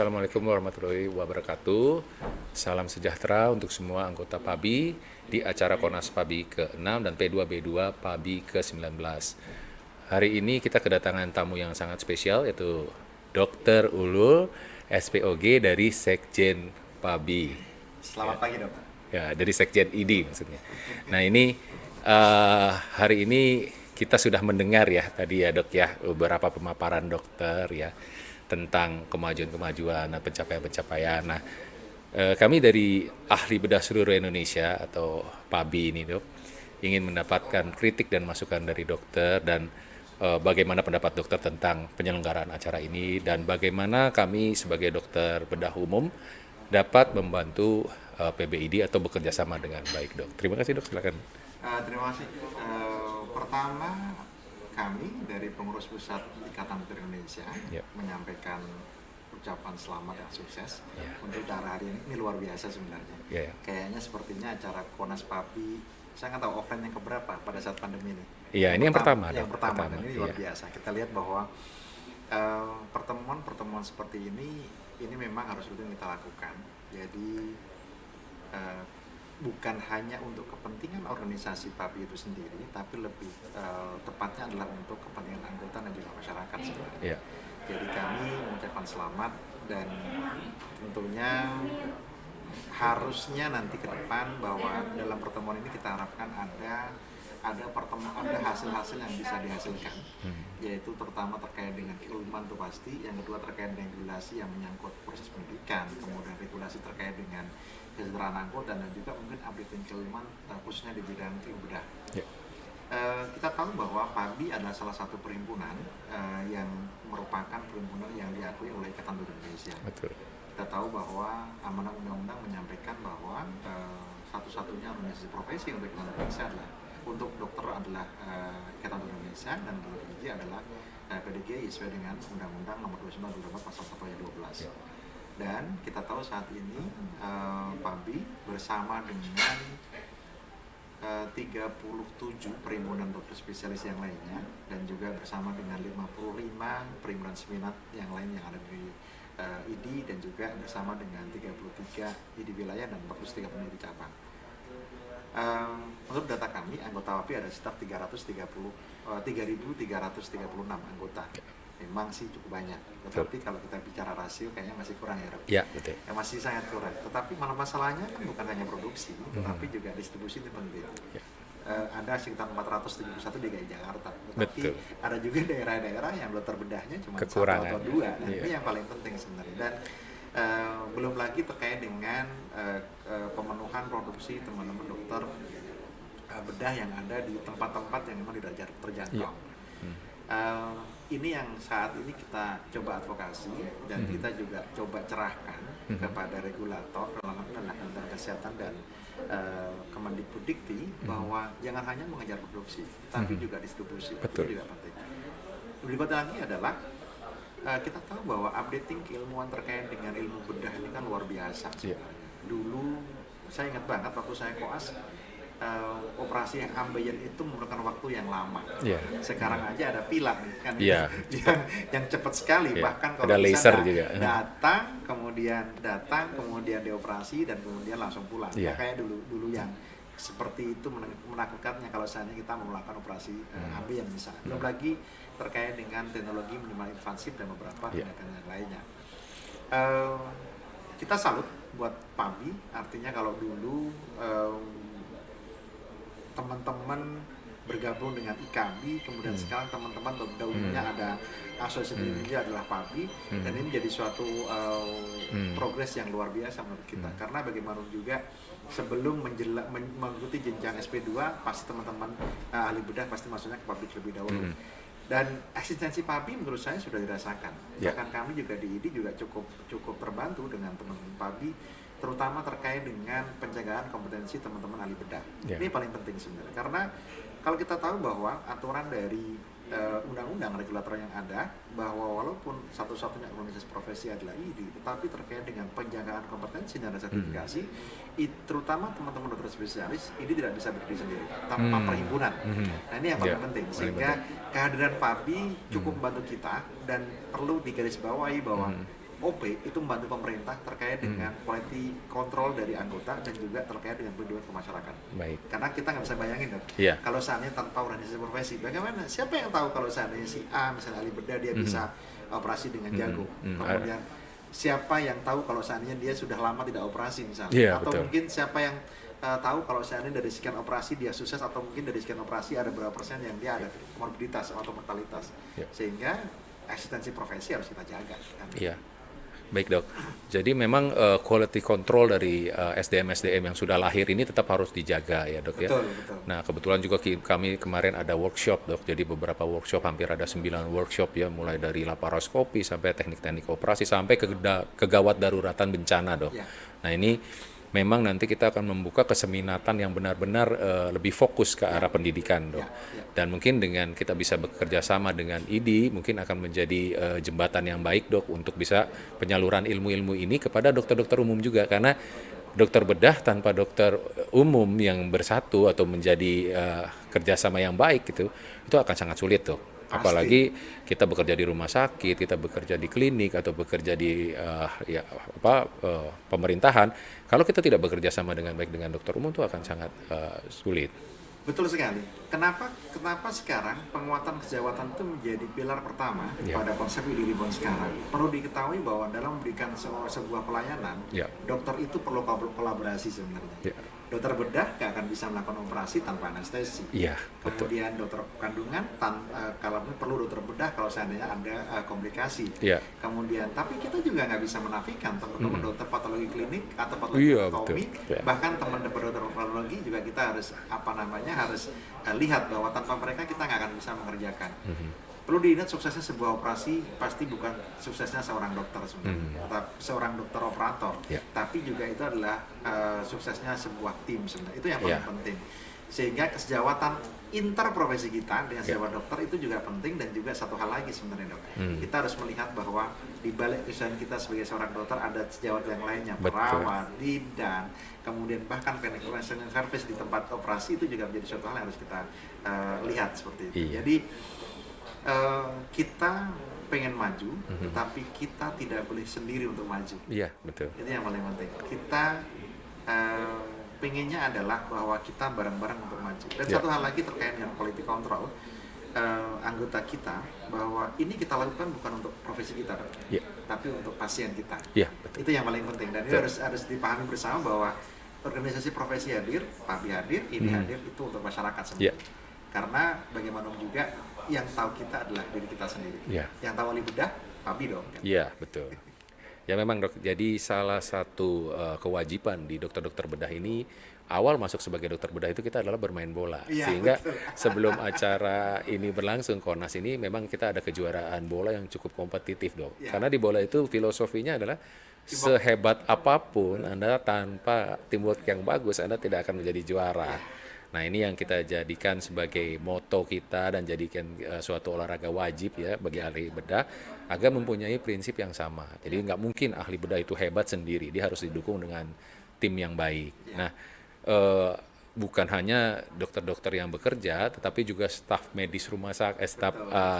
Assalamualaikum warahmatullahi wabarakatuh. Salam sejahtera untuk semua anggota PABI di acara Konas PABI ke-6 dan P2B2 PABI ke-19. Hari ini kita kedatangan tamu yang sangat spesial, yaitu Dr. Ulul, SPOG dari Sekjen PABI. Selamat pagi, Dokter. Ya, dari Sekjen ID maksudnya. Nah, ini hari ini kita sudah mendengar ya tadi ya Dok ya, beberapa pemaparan dokter ya tentang kemajuan-kemajuan dan pencapaian-pencapaian. Nah, kami dari Ahli Bedah Seluruh Indonesia atau PABI ini Dok, ingin mendapatkan kritik dan masukan dari dokter dan bagaimana pendapat dokter tentang penyelenggaraan acara ini dan bagaimana kami sebagai dokter bedah umum dapat membantu PBID atau bekerja sama dengan baik Dok. Terima kasih Dok, silakan. Terima kasih. Pertama, kami dari pengurus pusat Ikatan Dokter Indonesia menyampaikan ucapan selamat dan sukses untuk acara hari ini. Ini luar biasa sebenarnya. Kayaknya sepertinya acara Konas PABI, saya nggak tahu offline yang keberapa pada saat pandemi ini. Iya, ini yang pertama. Yang pertama, dan ini luar biasa. Kita lihat bahwa pertemuan seperti ini memang harus rutin kita lakukan. Jadi bukan hanya untuk kepentingan organisasi PABI itu sendiri, tapi lebih tepatnya adalah untuk kepentingan anggota dan juga masyarakat sebenarnya. Jadi kami mengucapkan selamat dan tentunya harusnya nanti ke depan bahwa dalam pertemuan ini kita harapkan ada hasil-hasil yang bisa dihasilkan, yaitu terutama terkait dengan keilmuan itu pasti, yang kedua terkait dengan regulasi yang menyangkut proses pendidikan, kemudian regulasi terkait dengan kesejahteraan anggota dan juga mungkin updating keilmuan khususnya di bidang ilmu bedah. Kita tahu bahwa PABI adalah salah satu perhimpunan yang merupakan perhimpunan yang diakui oleh Ikatan Dokter Indonesia. Betul. Kita tahu bahwa amanah undang-undang menyampaikan bahwa satu-satunya organisasi profesi untuk Ikatan Dokter Indonesia adalah untuk dokter adalah Ikatan Dokter Indonesia dan PDG adalah PDGI sesuai dengan Undang-Undang Nomor 29 Pasal 1 ayat 12. Dan kita tahu saat ini PABI bersama dengan 37 perhimpunan dokter spesialis yang lainnya dan juga bersama dengan 55 perhimpunan seminat yang lain yang ada di ID dan juga bersama dengan 33 ID wilayah dan 43 peneliti cabang. Menurut data kami, anggota PABI ada sekitar 3.336 anggota. Memang sih cukup banyak, tetapi kalau kita bicara rasio kayaknya masih kurang ya, Rob? Ya, betul. Masih sangat kurang. Tetapi masalahnya kan bukan hanya produksi, tetapi juga distribusi ini penting. Ada sekitar 471 di DKI Jakarta, tetapi ada juga daerah-daerah yang dokter bedahnya cuma 1 atau 2. Nah, ini yang paling penting sebenarnya. Dan belum lagi terkait dengan pemenuhan produksi teman-teman dokter bedah yang ada di tempat-tempat yang memang tidak terjangkau. Ini yang saat ini kita coba advokasi dan kita juga coba cerahkan kepada regulator dalam Kementerian Kesehatan dan Kemendikbuddikti bahwa jangan hanya mengejar produksi, tapi juga distribusi. Itu juga penting. Berikutnya lagi adalah kita tahu bahwa updating keilmuan terkait dengan ilmu bedah ini kan luar biasa. Dulu saya ingat banget waktu saya koas, operasi yang ambeien itu memerlukan waktu yang lama. Sekarang aja ada pilar kan, yang cepat sekali. Bahkan kalau ada laser juga. datang kemudian dioperasi dan kemudian langsung pulang. Kayak dulu yang seperti itu menakutkannya kalau seandainya kita melakukan operasi ambeien misalnya. Belum lagi terkait dengan teknologi minimal invasif dan beberapa tindakan yang lainnya. Kita salut buat PABI, artinya kalau dulu teman-teman bergabung dengan IKABI, kemudian sekarang teman-teman dahulunya ada asosiasi ini adalah PABI, dan ini menjadi suatu progres yang luar biasa menurut kita. Karena bagaimana juga sebelum mengikuti jenjang SP2, pasti teman-teman ahli bedah pasti masuknya ke PABI terlebih dahulu. Dan eksistensi PABI menurut saya sudah dirasakan. Bahkan kami juga di ID juga cukup terbantu dengan teman-teman PABI, terutama terkait dengan penjagaan kompetensi teman-teman ahli bedah. Ini paling penting sebenarnya, karena kalau kita tahu bahwa aturan dari undang-undang regulator yang ada, bahwa walaupun satu-satunya organisasi profesi adalah ID, tetapi terkait dengan penjagaan kompetensi dan sertifikasi, terutama teman-teman dokter spesialis, ini tidak bisa berdiri sendiri tanpa perhimpunan. Nah, ini yang paling penting, sehingga kehadiran PABI cukup membantu kita, dan perlu digarisbawahi bahwa OP itu membantu pemerintah terkait dengan quality control dari anggota dan juga terkait dengan perlindungan ke masyarakat. Baik. Karena kita nggak bisa bayangin dok, Iya. kalau seandainya tanpa organisasi profesi, bagaimana? Siapa yang tahu kalau seandainya si A misalnya ahli bedah dia bisa operasi dengan jago, kemudian siapa yang tahu kalau seandainya dia sudah lama tidak operasi misalnya, Iya, atau betul. mungkin siapa yang tahu kalau seandainya dari sekian operasi dia sukses, atau mungkin dari sekian operasi ada berapa persen yang dia ada morbiditas atau mortalitas, Iya. sehingga eksistensi profesi harus kita jaga kan? Iya. Baik dok, jadi memang quality control dari SDM-SDM yang sudah lahir ini tetap harus dijaga ya dok ya. Betul. Nah kebetulan juga kami kemarin ada workshop dok, jadi beberapa workshop, hampir ada 9 workshop ya, mulai dari laparoskopi sampai teknik-teknik operasi sampai ke gawat daruratan bencana dok. Ya. Nah ini memang nanti kita akan membuka keseminatan yang benar-benar lebih fokus ke arah pendidikan dok. Ya. Dan mungkin dengan kita bisa bekerja sama dengan IDI mungkin akan menjadi jembatan yang baik dok untuk bisa penyaluran ilmu-ilmu ini kepada dokter-dokter umum juga, karena dokter bedah tanpa dokter umum yang bersatu atau menjadi kerjasama yang baik itu akan sangat sulit dok. Pasti. Apalagi kita bekerja di rumah sakit, kita bekerja di klinik atau bekerja di pemerintahan. Kalau kita tidak bekerja sama dengan baik dengan dokter umum itu akan sangat sulit. Betul sekali. Kenapa sekarang penguatan kesejahteraan itu menjadi pilar pertama Ya. pada konsep IDI Reborn sekarang? Perlu diketahui bahwa dalam memberikan sebuah pelayanan, Ya. dokter itu perlu kolaborasi sebenarnya. Ya. Dokter bedah nggak akan bisa melakukan operasi tanpa anestesi. Iya, betul. Kemudian dokter kandungan kalau perlu dokter bedah kalau seandainya ada komplikasi. Iya. Kemudian tapi kita juga nggak bisa menafikan teman-teman dokter patologi klinik atau patologi Iya, anatomi, betul. Ya. bahkan teman dokter patologi juga kita harus harus lihat bahwa tanpa mereka kita nggak akan bisa mengerjakan. Perlu diingat, suksesnya sebuah operasi pasti bukan suksesnya seorang dokter sebenarnya, seorang dokter operator, tapi juga itu adalah suksesnya sebuah tim sebenarnya. Itu yang paling penting. Sehingga kesejawatan interprofesi kita dengan sejawat dokter itu juga penting, dan juga satu hal lagi sebenarnya dok, kita harus melihat bahwa di balik kesehatan kita sebagai seorang dokter ada sejawat yang lainnya, perawat, bidan, kemudian bahkan penetration service di tempat operasi itu juga menjadi suatu hal yang harus kita lihat seperti itu. Iya. Jadi kita pengen maju, tetapi kita tidak boleh sendiri untuk maju. Iya, betul. Itu yang paling penting. Kita pengennya adalah bahwa kita bareng-bareng untuk maju. Dan satu hal lagi terkait dengan quality control, anggota kita, bahwa ini kita lakukan bukan untuk profesi kita, tapi untuk pasien kita. Betul. Itu yang paling penting. Dan itu harus dipahami bersama bahwa organisasi profesi hadir, PABI hadir, ini hadir itu untuk masyarakat sebenarnya. Karena bagaimanapun juga yang tahu kita adalah diri kita sendiri. Yang tahu ahli bedah, PABI dong. Iya, betul. Ya memang dok, jadi salah satu kewajiban di dokter-dokter bedah ini, awal masuk sebagai dokter bedah itu kita adalah bermain bola. Sehingga sebelum acara ini berlangsung, Kornas ini memang kita ada kejuaraan bola yang cukup kompetitif dok. Karena di bola itu filosofinya adalah sehebat apapun Anda tanpa teamwork yang bagus, Anda tidak akan menjadi juara. Nah ini yang kita jadikan sebagai moto kita dan jadikan suatu olahraga wajib ya bagi ahli bedah agar mempunyai prinsip yang sama. Jadi nggak mungkin ahli bedah itu hebat sendiri, dia harus didukung dengan tim yang baik. Nah bukan hanya dokter-dokter yang bekerja, tetapi juga staf medis rumah sakit, staf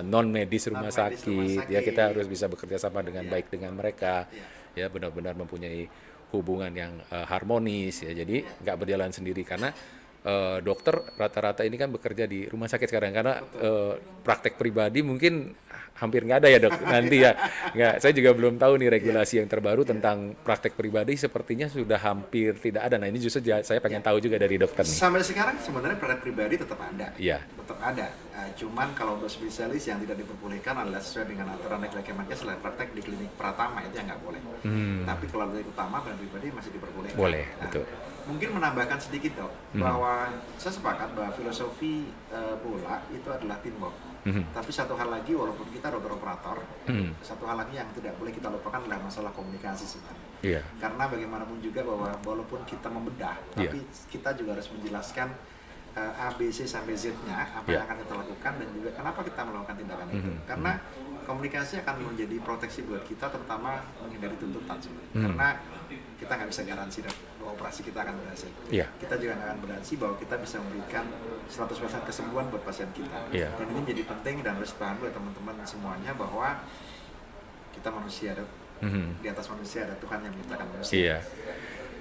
non medis rumah sakit. Ya kita harus bisa bekerja sama dengan baik dengan mereka, ya benar-benar mempunyai hubungan yang harmonis ya. Jadi nggak berjalan sendiri karena dokter rata-rata ini kan bekerja di rumah sakit sekarang, karena praktek pribadi mungkin hampir nggak ada ya dok nanti ya. Nggak, saya juga belum tahu nih regulasi yang terbaru tentang praktek pribadi, sepertinya sudah hampir tidak ada. Nah ini justru saya pengen tahu juga dari dokter nih. Sampai sekarang sebenarnya praktek pribadi tetap ada. Tetap ada. Cuman kalau untuk spesialis yang tidak diperbolehkan adalah sesuai dengan aturan Kemenkes adalah praktek di klinik Pratama, itu yang nggak boleh. Tapi kalau klinik utama praktek pribadi masih diperbolehkan. Boleh, betul. Mungkin menambahkan sedikit dok, bahwa saya sepakat bahwa filosofi bola itu adalah teamwork. Tapi satu hal lagi, walaupun kita dokter operator, satu hal lagi yang tidak boleh kita lupakan adalah masalah komunikasi sebenarnya. Karena bagaimanapun juga bahwa walaupun kita membedah, tapi kita juga harus menjelaskan A, B, C sampai Z-nya apa yang akan kita lakukan, dan juga kenapa kita melakukan tindakan itu. Karena komunikasi akan menjadi proteksi buat kita, terutama menghindari tuntutan sebenarnya. Karena kita nggak bisa garansi bahwa operasi kita akan berhasil. Kita juga nggak akan garansi bahwa kita bisa memberikan 100% kesembuhan buat pasien kita. Dan ini menjadi penting dan harus dipahami oleh teman-teman semuanya bahwa kita manusia, Di atas manusia ada Tuhan yang menciptakan manusia. Iya.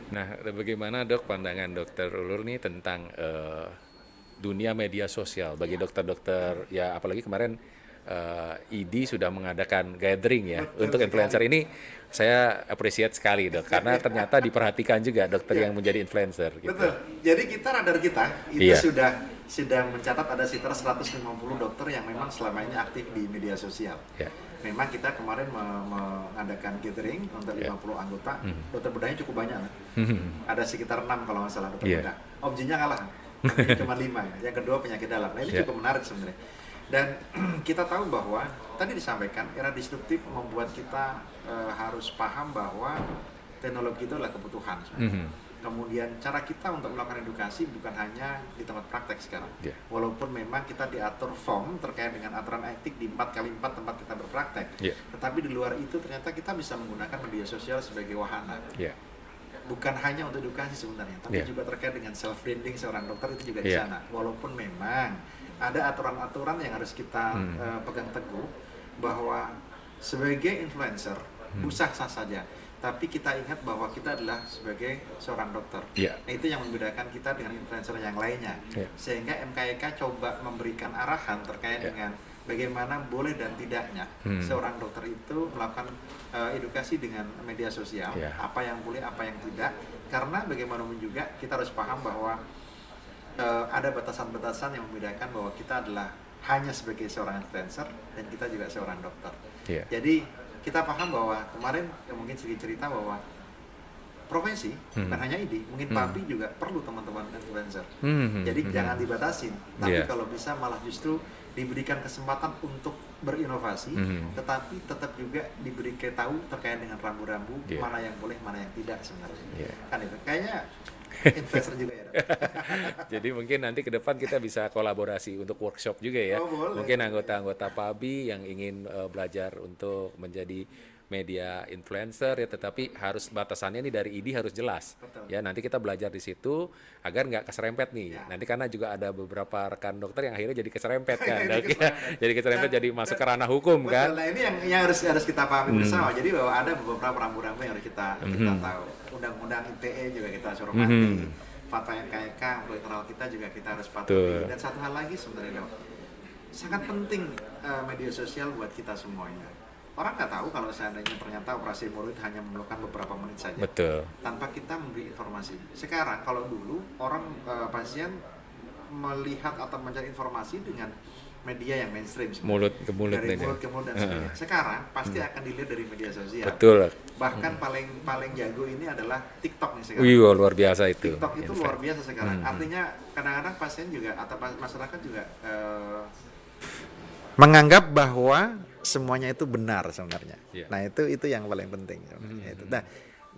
Nah, bagaimana dok pandangan dokter Ulur nih tentang dunia media sosial bagi dokter-dokter ya, apalagi kemarin ID sudah mengadakan gathering ya untuk influencer ini, saya appreciate sekali dok karena ternyata diperhatikan juga dokter yang menjadi influencer gitu. Betul. Jadi radar kita itu Iya. sudah mencatat ada sekitar 150 dokter yang memang selama ini aktif di media sosial. Ya. Memang kita kemarin mengadakan gathering untuk 50 anggota. Dokter bedahnya cukup banyak. Ada sekitar 6 kalau nggak salah dokter bedah. Objinnya kalah. Objinnya cuma 5 ya. Yang kedua penyakit dalam. Nah, ini cukup menarik sebenarnya. Dan kita tahu bahwa tadi disampaikan era disruptif membuat kita harus paham bahwa teknologi itu adalah kebutuhan. Kemudian cara kita untuk melakukan edukasi bukan hanya di tempat praktek sekarang. Walaupun memang kita diatur form terkait dengan aturan etik di 4x4 tempat kita berpraktek. Tetapi di luar itu ternyata kita bisa menggunakan media sosial sebagai wahana. Bukan hanya untuk edukasi sebenarnya, tapi juga terkait dengan self branding seorang dokter itu juga di sana. Walaupun memang ada aturan-aturan yang harus kita pegang teguh bahwa sebagai influencer sah-sah saja. Tapi kita ingat bahwa kita adalah sebagai seorang dokter. Nah, itu yang membedakan kita dengan influencer yang lainnya. Sehingga MKEK coba memberikan arahan terkait dengan bagaimana boleh dan tidaknya seorang dokter itu melakukan edukasi dengan media sosial, apa yang boleh, apa yang tidak. Karena bagaimanapun juga kita harus paham bahwa ada batasan-batasan yang membedakan bahwa kita adalah hanya sebagai seorang influencer dan kita juga seorang dokter. Jadi kita paham bahwa kemarin mungkin sedikit cerita bahwa profesi bukan hanya ID, mungkin PABI juga perlu teman-teman influencer. Jadi jangan dibatasin, tapi kalau bisa malah justru diberikan kesempatan untuk berinovasi, tetapi tetap juga diberi tahu terkait dengan rambu-rambu mana yang boleh, mana yang tidak sebenarnya. Kan itu kayaknya influencer juga ya. Jadi mungkin nanti ke depan kita bisa kolaborasi untuk workshop juga ya. Mungkin anggota-anggota PABI yang ingin belajar untuk menjadi media influencer ya, tetapi harus batasannya nih dari ID harus jelas. Ya, nanti kita belajar di situ agar nggak keserempet nih. Nanti karena juga ada beberapa rekan dokter yang akhirnya jadi keserempet kan. Jadi keserempet jadi masuk ke ranah hukum kan. Nah, ini yang harus kita pahami bersama. Jadi bahwa ada beberapa rambu-rambu yang harus kita tahu. Undang-undang ITE juga kita suruh mati. Fatwa MKEK untuk internal kita juga kita harus patuhi. Dan satu hal lagi sebenarnya, sangat penting media sosial buat kita semuanya. Orang nggak tahu kalau seandainya ternyata operasi hemoroid hanya memerlukan beberapa menit saja. Tanpa kita memberi informasi. Sekarang kalau dulu orang pasien melihat atau mencari informasi dengan media yang mainstream, mulut ke mulut, dari mulut ke mulut dan sebagainya. Sekarang pasti akan dilihat dari media sosial. Bahkan paling jago ini adalah TikTok nih sekarang. Luar biasa itu. TikTok itu luar biasa sekarang. Artinya kadang-kadang pasien juga atau masyarakat juga menganggap bahwa semuanya itu benar sebenarnya. Nah, itu yang paling penting.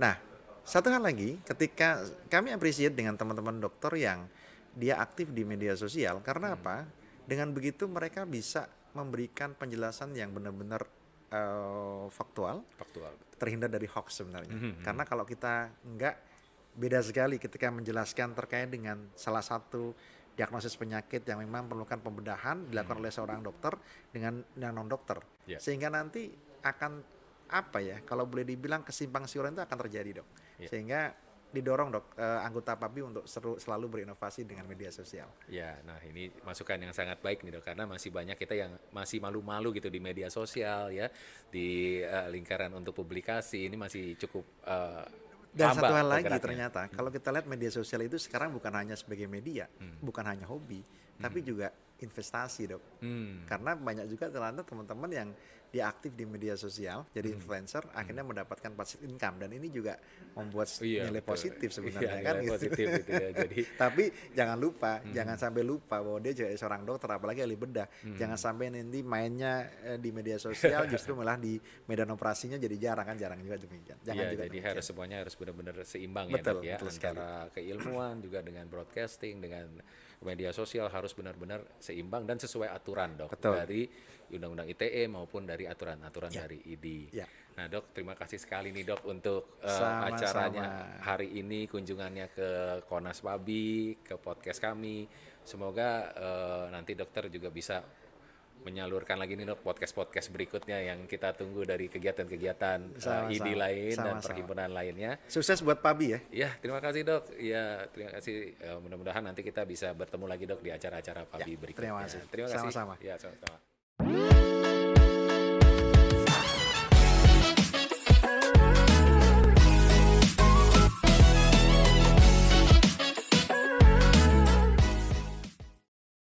Nah, satu hal lagi, ketika kami appreciate dengan teman-teman dokter yang dia aktif di media sosial, karena apa? Dengan begitu mereka bisa memberikan penjelasan yang benar-benar faktual, terhindar dari hoax sebenarnya. Karena kalau kita enggak, beda sekali ketika menjelaskan terkait dengan salah satu diagnosis penyakit yang memang perlukan pembedahan dilakukan oleh seorang dokter dengan non dokter, sehingga nanti akan kalau boleh dibilang kesimpang siuran itu akan terjadi dok, sehingga didorong dok anggota PABI untuk selalu berinovasi dengan media sosial. Nah ini masukan yang sangat baik nih dok, karena masih banyak kita yang masih malu-malu gitu di media sosial ya, di lingkaran untuk publikasi ini masih cukup dan satu hal lagi ternyata kalau kita lihat media sosial itu sekarang bukan hanya sebagai media, bukan hanya hobi, tapi juga investasi dok. Karena banyak juga ternyata teman-teman yang dia aktif di media sosial jadi influencer akhirnya mendapatkan passive income, dan ini juga membuat nilai positif sebenarnya kan gitu. Positif gitu ya. Jadi tapi jangan lupa, jangan sampai lupa bahwa dia juga seorang dokter, apalagi ahli bedah. Jangan sampai nanti mainnya di media sosial justru malah di medan operasinya jadi jarang juga demikian. Jangan juga jadi harus semuanya harus benar-benar seimbang betul, ya betul antara keilmuan juga dengan broadcasting dengan media sosial harus benar-benar seimbang dan sesuai aturan dok. Dari undang-undang ITE maupun dari aturan-aturan dari ID. Nah dok, terima kasih sekali nih dok untuk acaranya hari ini, kunjungannya ke Konas PABI, ke podcast kami. Semoga nanti dokter juga bisa menyalurkan lagi nih dok podcast berikutnya yang kita tunggu dari kegiatan-kegiatan Sama-sama. ID lain dan Sama-sama. perhimpunan lainnya. Sukses buat Pabi ya. Ya, terima kasih dok. Ya, terima kasih. Mudah-mudahan nanti kita bisa bertemu lagi dok di acara-acara PABI berikutnya. terima kasih. Terima kasih. Sama-sama. Ya, sama-sama.